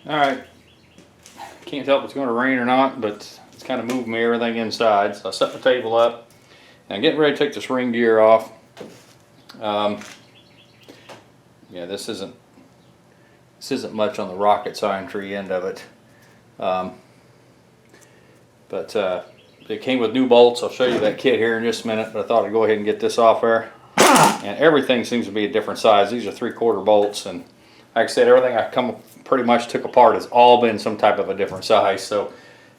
Alright, can't tell if it's going to rain or not, but it's kind of moving me everything inside. So I set the table up and I'm getting ready to take this ring gear off. Yeah, this isn't much on the rocket scientry end of it. But it came with new bolts. I'll show you that kit here in just a minute, but I thought I'd go ahead and get this off there. And everything seems to be a different size. These are 3/4 bolts, and like I said, everything I pretty much took apart has all been some type of a different size. So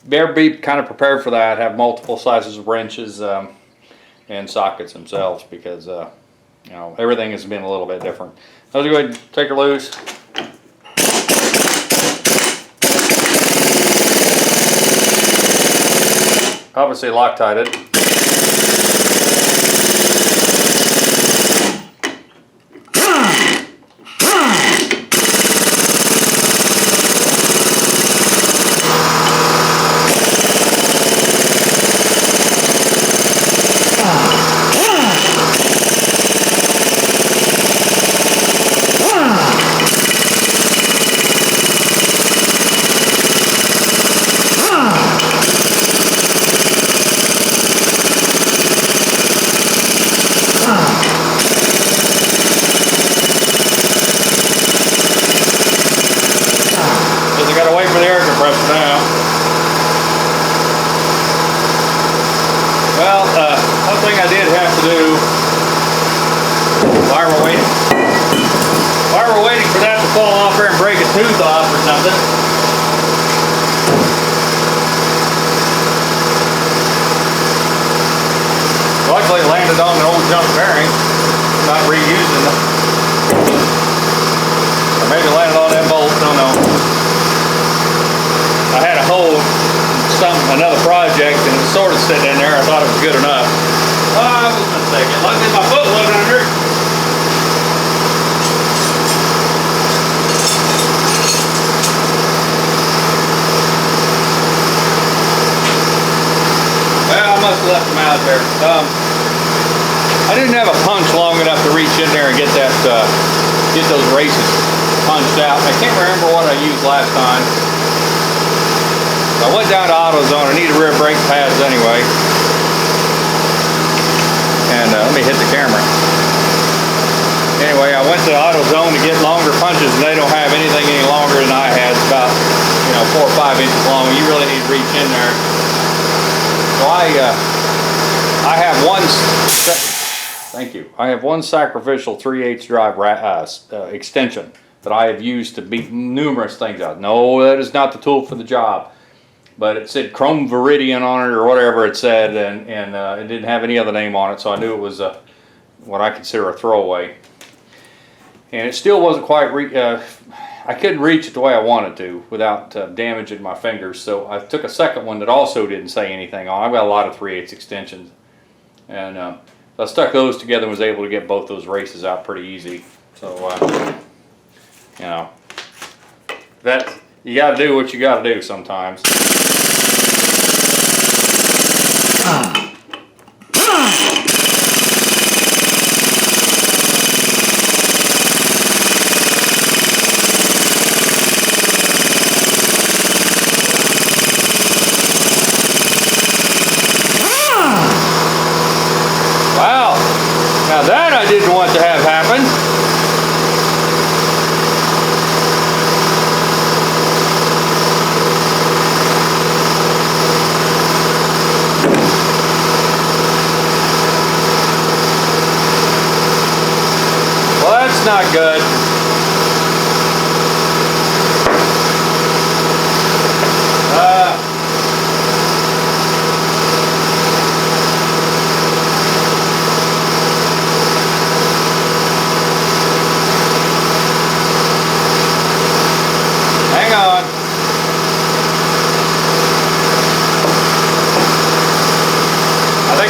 better be kind of prepared for that. Have multiple sizes of wrenches and sockets themselves, because you know, everything has been a little bit different. Let's go ahead and take her loose. Obviously Loctited. Tooth off or something. Luckily it landed on an old junk bearing, not reusing them. Or maybe it landed on that bolt, don't know. I had a hole in another project and it was sort of sitting in there. I thought it was good enough. Oh, I was mistaken. Luckily my foot wasn't under it. Must have left them out there. I didn't have a punch long enough to reach in there and get that, get those races punched out. I can't remember what I used last time. I went down to AutoZone. I needed rear brake pads anyway. And let me hit the camera. Anyway, I went to AutoZone to get longer punches, and they don't have anything any longer than I had. It's about, you know, 4 or 5 inches long. You really need to reach in there. So I have one. Thank you. I have one sacrificial 3/8 drive extension that I have used to beat numerous things out. No, that is not the tool for the job. But it said Chrome Viridian on it or whatever it said, and it didn't have any other name on it, so I knew it was what I consider a throwaway. And it still wasn't quite. I couldn't reach it the way I wanted to without damaging my fingers, so I took a second one that also didn't say anything on. I've got a lot of 3/8 extensions, and so I stuck those together and was able to get both those races out pretty easy. So you know, that you got to do what you got to do sometimes. Now that I didn't want to have happen. Well, that's not good.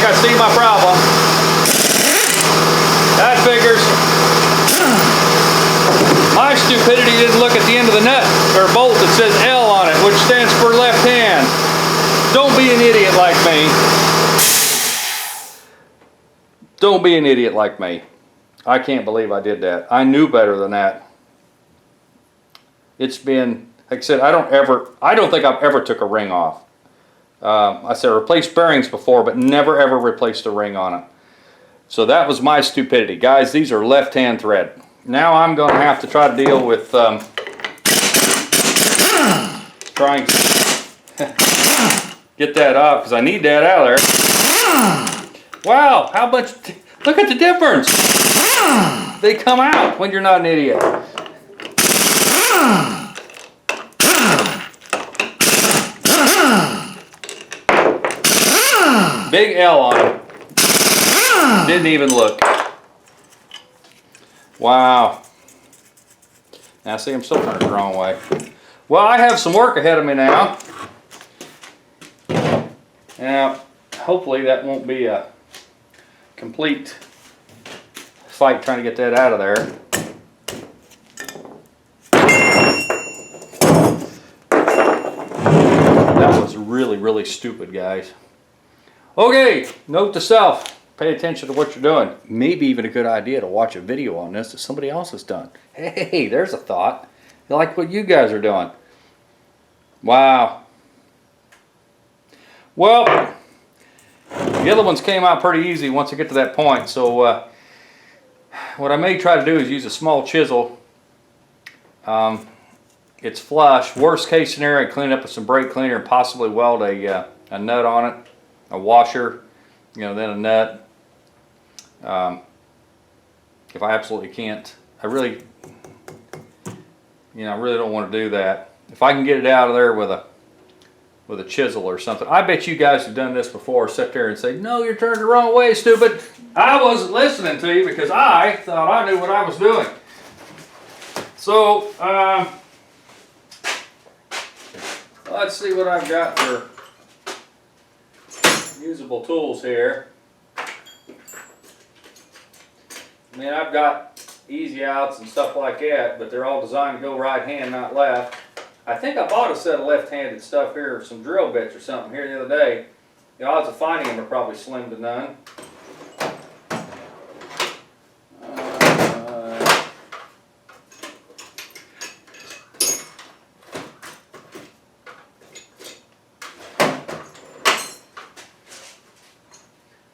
I see my problem. That figures. My stupidity didn't look at the end of the nut or bolt that says L on it, which stands for left hand. Don't be an idiot like me. Don't be an idiot like me. I can't believe I did that. I knew better than that. It's been Like I said, I don't think I've ever took a ring off. I said replaced bearings before, but never ever replaced a ring on it. So that was my stupidity. Guys, these are left-hand thread. Now I'm going to have to try to deal with trying to get that off, because I need that out of there. Wow, how much, look at the difference. They come out when you're not an idiot. Big L on it. Didn't even look. Wow. Now see, I'm still turning the wrong way. Well, I have some work ahead of me now. Now, hopefully that won't be a complete fight trying to get that out of there. That was really, really stupid, guys. Okay, note to self. Pay attention to what you're doing. Maybe even a good idea to watch a video on this that somebody else has done. Hey, there's a thought. I like what you guys are doing. Wow. Well, the other ones came out pretty easy once I get to that point. So what I may try to do is use a small chisel. It's flush. Worst case scenario, clean it up with some brake cleaner and possibly weld a nut on it, a washer, then a nut. If I absolutely can't, I really don't want to do that. If I can get it out of there with a chisel or something. I bet you guys have done this before, sit there and say, no, you're turning the wrong way, stupid. I wasn't listening to you because I thought I knew what I was doing. So, let's see what I've got for usable tools here. I mean, I've got easy outs and stuff like that, but they're all designed to go right hand, not left. I think I bought a set of left-handed stuff here, some drill bits or something here the other day. The odds of finding them are probably slim to none.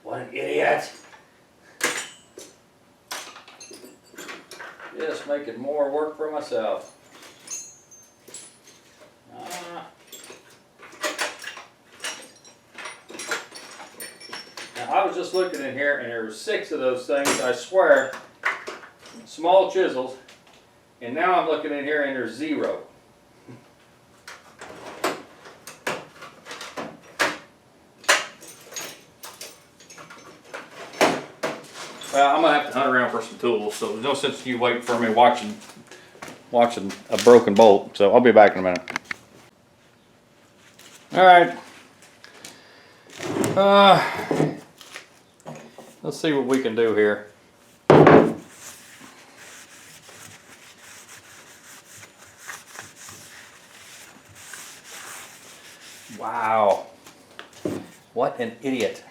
What an idiot! Just making more work for myself. Now I was just looking in here and there were 6 of those things, I swear, small chisels, and now I'm looking in here and there's 0. Well, I'm going to have to hunt around for some tools, so there's no sense in you waiting for me watching a broken bolt. So I'll be back in a minute. Alright. Let's see what we can do here. Wow. What an idiot.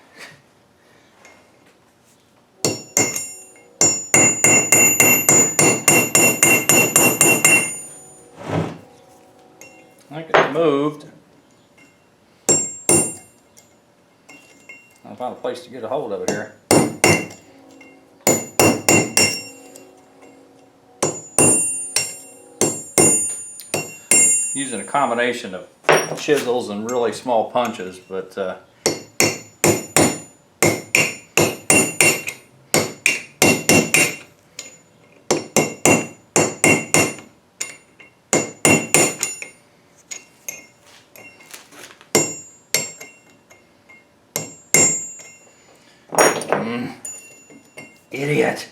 I think it's moved. I'll find a place to get a hold of it here. Using a combination of chisels and really small punches, but idiot.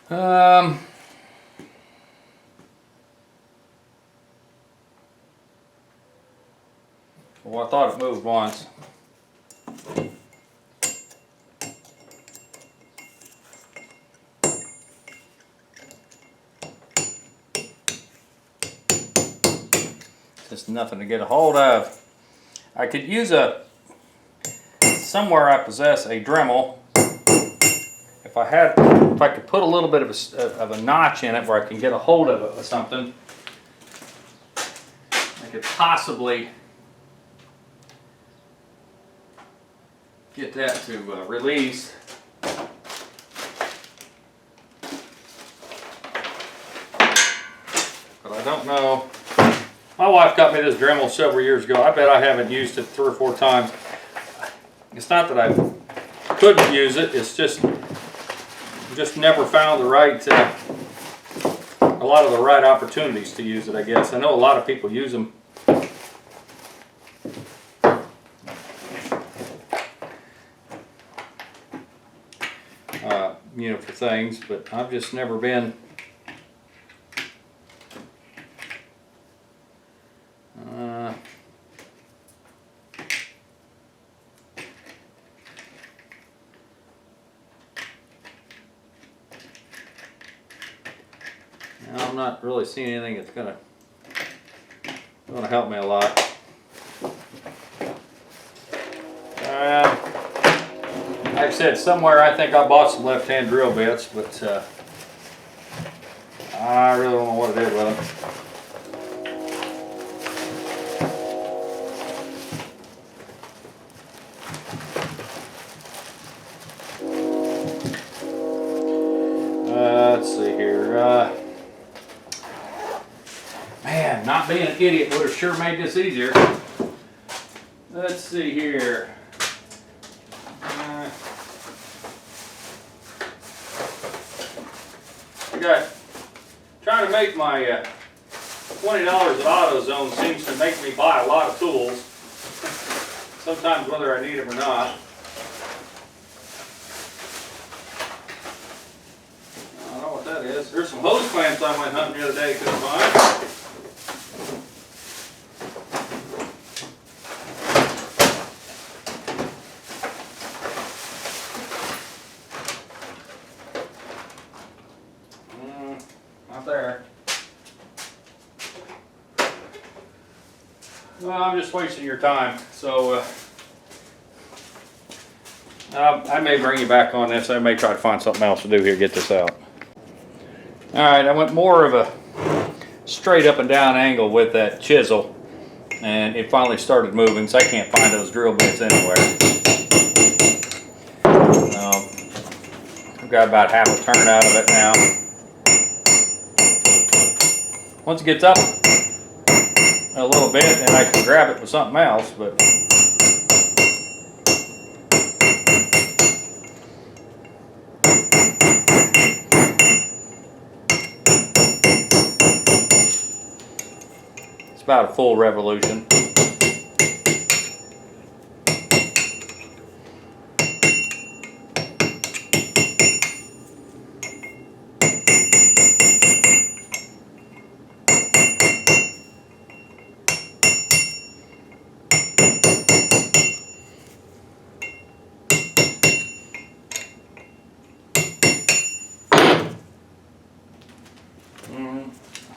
Well, I thought it moved once. Just nothing to get a hold of. I could use somewhere I possess a Dremel. If I could put a little bit of a notch in it where I can get a hold of it with something, I could possibly get that to release. But I don't know. My wife got me this Dremel several years ago. I bet I haven't used it 3 or 4 times. It's not that I couldn't use it, it's just never found the right, a lot of the right opportunities to use it, I guess. I know a lot of people use them. You know, for things, but I've just never been I'm not really seeing anything that's gonna help me a lot. Like I said, somewhere I think I bought some left-hand drill bits, but I really don't know what I did with them. Let's see here. Man, not being an idiot would have sure made this easier. Let's see here. Trying to make my $20 at AutoZone seems to make me buy a lot of tools. Sometimes whether I need them or not. I don't know what that is. There's some hose clamps I went hunting the other day, couldn't find. There. Well, I'm just wasting your time, so I may bring you back on this. I may try to find something else to do here, get this out. Alright, I went more of a straight up and down angle with that chisel, and it finally started moving, so I can't find those drill bits anywhere. I've got about half a turn out of it now. Once it gets up a little bit, then I can grab it with something else, but it's about a full revolution.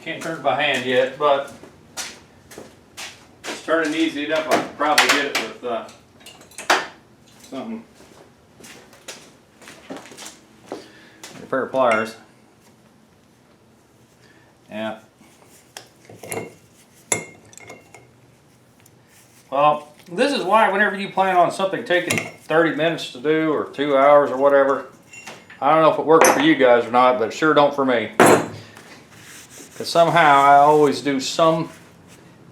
Can't turn it by hand yet, but it's turning easy enough. I could probably get it with something. A pair of pliers. Yeah. Well, this is why whenever you plan on something taking 30 minutes to do or 2 hours or whatever, I don't know if it works for you guys or not, but it sure don't for me. Because somehow I always do some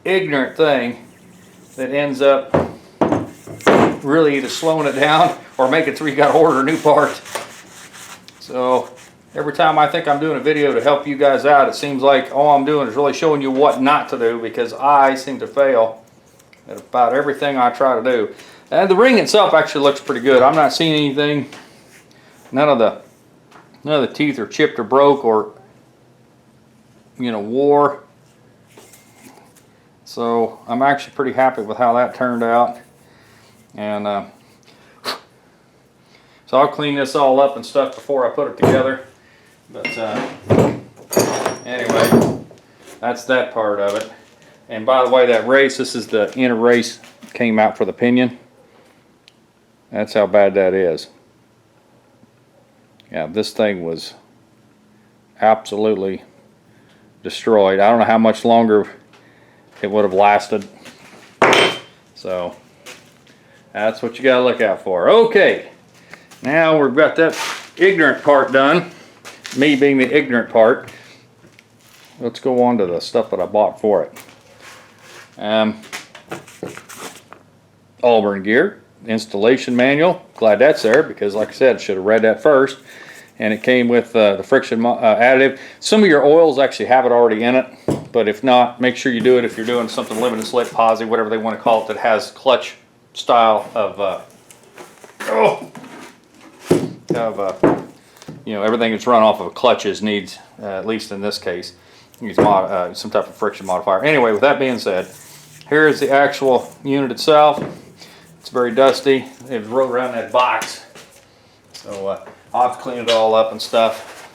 ignorant thing that ends up really either slowing it down or making it so you got to order a new part. So every time I think I'm doing a video to help you guys out, it seems like all I'm doing is really showing you what not to do, because I seem to fail at about everything I try to do. And the ring itself actually looks pretty good. I'm not seeing anything, none of none of the teeth are chipped or broke or, you know, wore. So I'm actually pretty happy with how that turned out. And so I'll clean this all up and stuff before I put it together. But anyway, that's that part of it. And by the way, that race, this is the inner race, came out for the pinion. That's how bad that is. Yeah, this thing was absolutely destroyed. I don't know how much longer it would have lasted. So that's what you got to look out for. Okay, now we've got that ignorant part done. Me being the ignorant part. Let's go on to the stuff that I bought for it. Auburn gear, installation manual. Glad that's there because, like I said, I should have read that first. And it came with the friction additive. Some of your oils actually have it already in it, but if not, make sure you do it if you're doing something limited slip, posi, whatever they want to call it, that has clutch style of you know, everything that's run off of clutches needs, at least in this case, needs some type of friction modifier. Anyway, with that being said, here is the actual unit itself. It's very dusty. It was rolled around that box, so I'll have to clean it all up and stuff,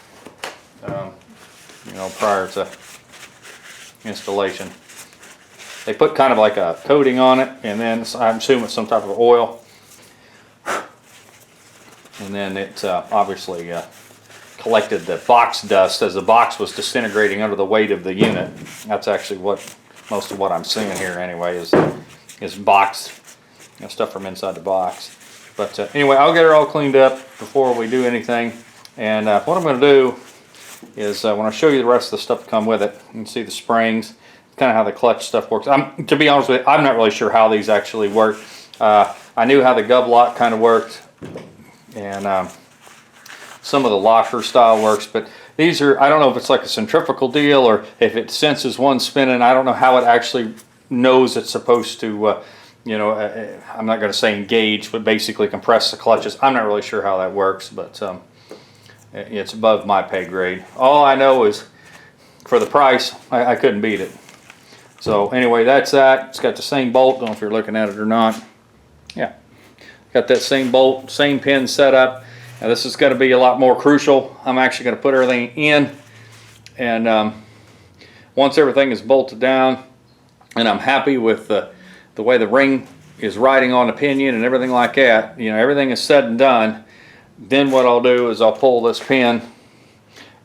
you know, prior to installation. They put kind of like a coating on it, and then I'm assuming it's some type of oil. And then it obviously collected the box dust as the box was disintegrating under the weight of the unit. That's actually what most of what I'm seeing here anyway is box, you know, stuff from inside the box. But anyway, I'll get it all cleaned up before we do anything. And what I'm going to do is when I show you the rest of the stuff that come with it, you can see the springs, kind of how the clutch stuff works. To be honest with you, I'm not really sure how these actually work. I knew how the gub lock kind of worked, and some of the locker style works, but these are, I don't know if it's like a centrifugal deal or if it senses one spinning. I don't know how it actually knows it's supposed to, you know, I'm not going to say engage, but basically compress the clutches. I'm not really sure how that works, but it's above my pay grade. All I know is for the price, I couldn't beat it. So anyway, that's that. It's got the same bolt. Don't know if you're looking at it or not. Yeah, got that same bolt, same pin set up. Now this is going to be a lot more crucial. I'm actually going to put everything in, and once everything is bolted down and I'm happy with the way the ring is riding on the pinion and everything like that, you know, everything is said and done, then what I'll do is I'll pull this pin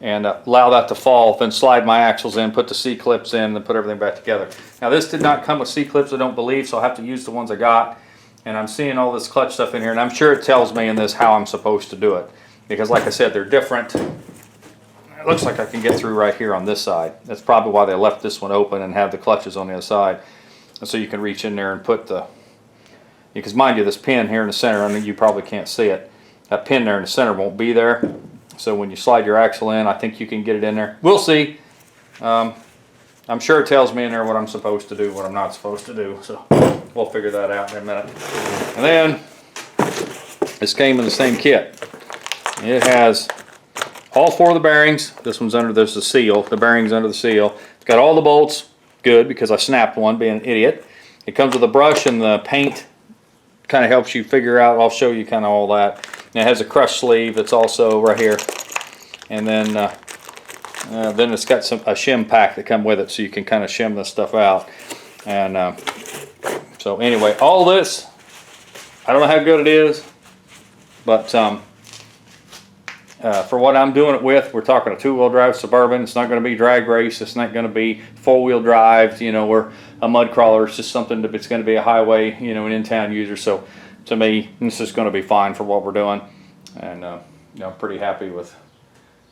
and allow that to fall, then slide my axles in, put the C-clips in, and put everything back together. Now this did not come with C-clips, I don't believe, so I'll have to use the ones I got. And I'm seeing all this clutch stuff in here, and I'm sure it tells me in this how I'm supposed to do it. Because like I said, they're different. It looks like I can get through right here on this side. That's probably why they left this one open and have the clutches on the other side. And so you can reach in there and put the, because mind you, this pin here in the center, I mean, you probably can't see it. That pin there in the center won't be there. So when you slide your axle in, I think you can get it in there. We'll see. I'm sure it tells me in there what I'm supposed to do, what I'm not supposed to do. So we'll figure that out in a minute. And then this came in the same kit. It has all four of the bearings. This one's under, there's the seal. The bearing's under the seal. It's got all the bolts. Good, because I snapped one, being an idiot. It comes with a brush, and the paint kind of helps you figure out. I'll show you kind of all that. And it has a crush sleeve that's also right here. And then it's got a shim pack that come with it, so you can kind of shim this stuff out. And so anyway, all this, I don't know how good it is, but for what I'm doing it with, we're talking a two-wheel drive Suburban. It's not going to be drag race. It's not going to be four-wheel drive, you know, or a mud crawler. It's just something that it's going to be a highway, you know, an in-town user. So to me, this is going to be fine for what we're doing, and you know, pretty happy with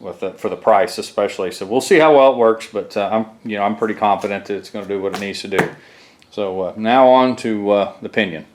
it for the price, especially. So we'll see how well it works, but I'm pretty confident that it's going to do what it needs to do. So now on to the pinion.